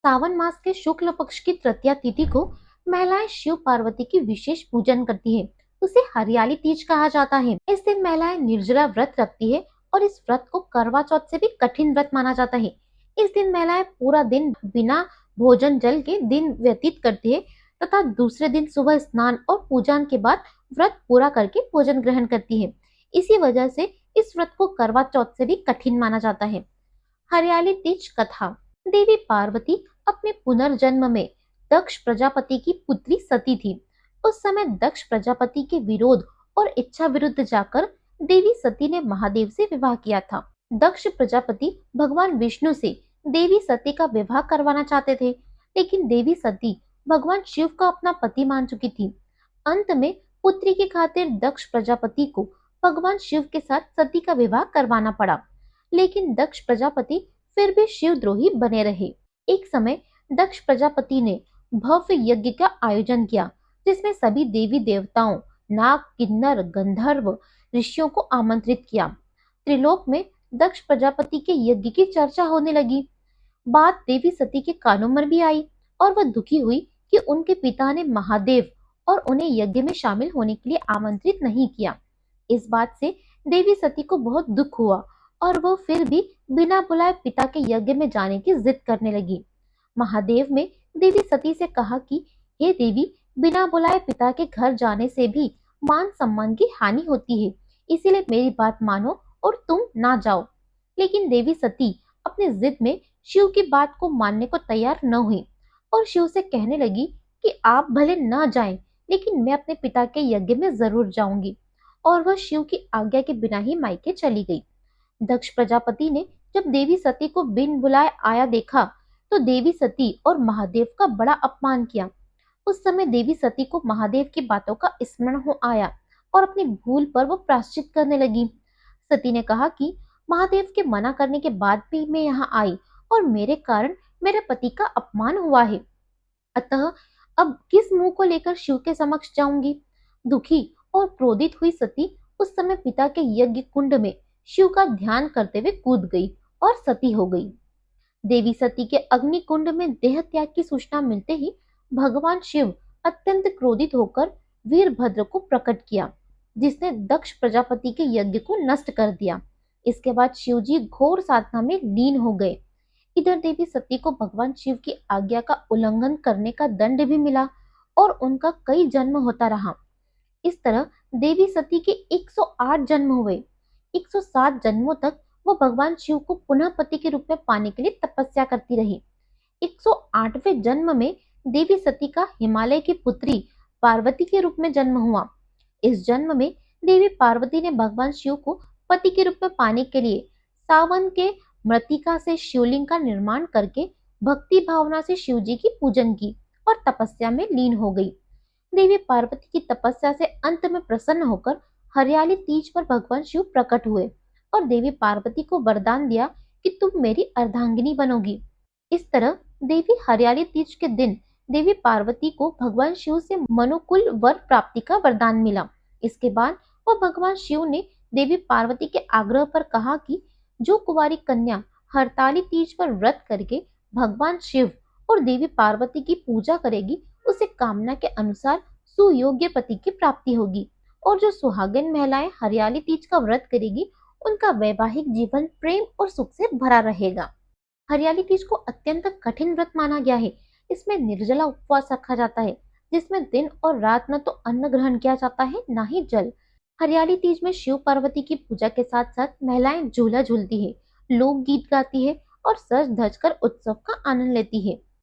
सावन मास के शुक्ल पक्ष की तृतीया तिथि को महिलाएं शिव पार्वती की विशेष पूजन करती है। उसे हरियाली तीज कहा जाता है। इस दिन महिलाएं निर्जला व्रत रखती है और इस व्रत को करवा चौथ से भी कठिन व्रत माना जाता है। इस दिन महिलाएं पूरा दिन बिना भोजन जल के दिन व्यतीत करती है तथा दूसरे दिन सुबह स्नान और पूजन के बाद व्रत पूरा करके भोजन ग्रहण करती है। इसी वजह से इस व्रत को करवा चौथ से भी कठिन माना जाता है। हरियाली तीज कथा। देवी पार्वती अपने पुनर्जन्म में दक्ष प्रजापति की पुत्री सती थी। उस समय दक्ष प्रजापति के विरोध और इच्छा विरुद्ध जाकर देवी सती ने महादेव से विवाह किया था। दक्ष प्रजापति भगवान विष्णु से देवी सती का विवाह करवाना चाहते थे, लेकिन देवी सती भगवान शिव को अपना पति मान चुकी थी। अंत में पुत्री की खातिर दक्ष प्रजापति को भगवान शिव के साथ सती का विवाह करवाना पड़ा, लेकिन दक्ष प्रजापति फिर भी शिवद्रोही बने रहे। एक समय दक्ष प्रजापति ने भव्य यज्ञ का आयोजन किया, जिसमें सभी देवी देवताओं, नाग, किन्नर, गंधर्व, ऋषियों को आमंत्रित किया। त्रिलोक में दक्ष प्रजापति के यज्ञ की चर्चा होने लगी। बात देवी सती के कानों में भी आई और वह दुखी हुई कि उनके पिता ने महादेव और उन्हें यज्ञ में शामिल होने के लिए आमंत्रित नहीं किया। इस बात से देवी सती को बहुत दुख हुआ और वह फिर भी बिना बुलाए पिता के यज्ञ में जाने की जिद करने लगी। महादेव ने देवी सती से कहा कि हे देवी, बिना बुलाए पिता के घर जाने से भी मान सम्मान की हानि होती है, इसीलिए मेरी बात मानो और तुम ना जाओ। लेकिन देवी सती अपनी जिद में शिव की बात को मानने को तैयार न हुई और शिव से कहने लगी कि आप भले न जाएं, लेकिन मैं अपने पिता के यज्ञ में जरूर जाऊंगी। और वह शिव की आज्ञा के बिना ही मायके चली गई। दक्ष प्रजापति ने जब देवी सती को बिन बुलाए आया देखा तो देवी सती और महादेव का बड़ा अपमान किया। उस समय देवी सती को महादेव की बातों का स्मरण हो आया और अपनी भूल पर वो प्रायश्चित करने लगी। सती ने कहा कि महादेव के मना करने के बाद भी मैं यहाँ आई और मेरे कारण मेरे पति का अपमान हुआ है, अतः अब किस मुंह को लेकर शिव के समक्ष जाऊंगी। दुखी और क्रोधित हुई सती उस समय पिता के यज्ञ कुंड में शिव का ध्यान करते हुए कूद गई और सती हो गई। देवी सती के अग्नि कुंड में देह त्याग की सूचना मिलते ही भगवान शिव अत्यंत क्रोधित होकर वीरभद्र को प्रकट किया, जिसने दक्ष प्रजापति के यज्ञ को नष्ट कर दिया। इसके बाद शिवजी घोर साधना में लीन हो गए। इधर देवी सती को भगवान शिव की आज्ञा का उल्लंघन करने का दंड भी मिला और उनका कई जन्म होता रहा। इस तरह देवी सती के 108 जन्म हुए। 107 जन्मों तक वो भगवान शिव को पुनः पति के रूप में पाने के लिए तपस्या करती रही। 108वें जन्म में देवी सती का हिमालय की पुत्री पार्वती के रूप में जन्म हुआ। इस जन्म में देवी पार्वती ने भगवान शिव को पति के रूप में पाने के लिए सावन के मृतिका से शिवलिंग का निर्माण करके भक्ति भावना से शिव जी की पूजन की और तपस्या में लीन हो गई। देवी पार्वती की तपस्या से अंत में प्रसन्न होकर हरियाली तीज पर भगवान शिव प्रकट हुए और देवी पार्वती को वरदान दिया कि तुम मेरी अर्धांगिनी बनोगी। इस तरह देवी हरियाली तीज के दिन देवी पार्वती को भगवान शिव से मनुकुल वर प्राप्ति का वरदान मिला। इसके बाद वह भगवान शिव ने देवी पार्वती के आग्रह पर कहा कि जो कुंवारी कन्या हरताली तीज पर व्रत करके भगवान शिव और देवी पार्वती की पूजा करेगी, उसे कामना के अनुसार सुयोग्य पति की प्राप्ति होगी। और जो सुहागिन महिलाएं हरियाली तीज का व्रत करेगी, उनका वैवाहिक जीवन प्रेम और सुख से भरा रहेगा। हरियाली तीज को अत्यंत कठिन व्रत माना गया है। इसमें निर्जला उपवास रखा जाता है, जिसमें दिन और रात न तो अन्न ग्रहण किया जाता है, न ही जल। हरियाली तीज में शिव पार्वती की पूजा के साथ साथ महिलाएं झूला झूलती है, लोकगीत गाती है और सज धज कर उत्सव का आनंद लेती है।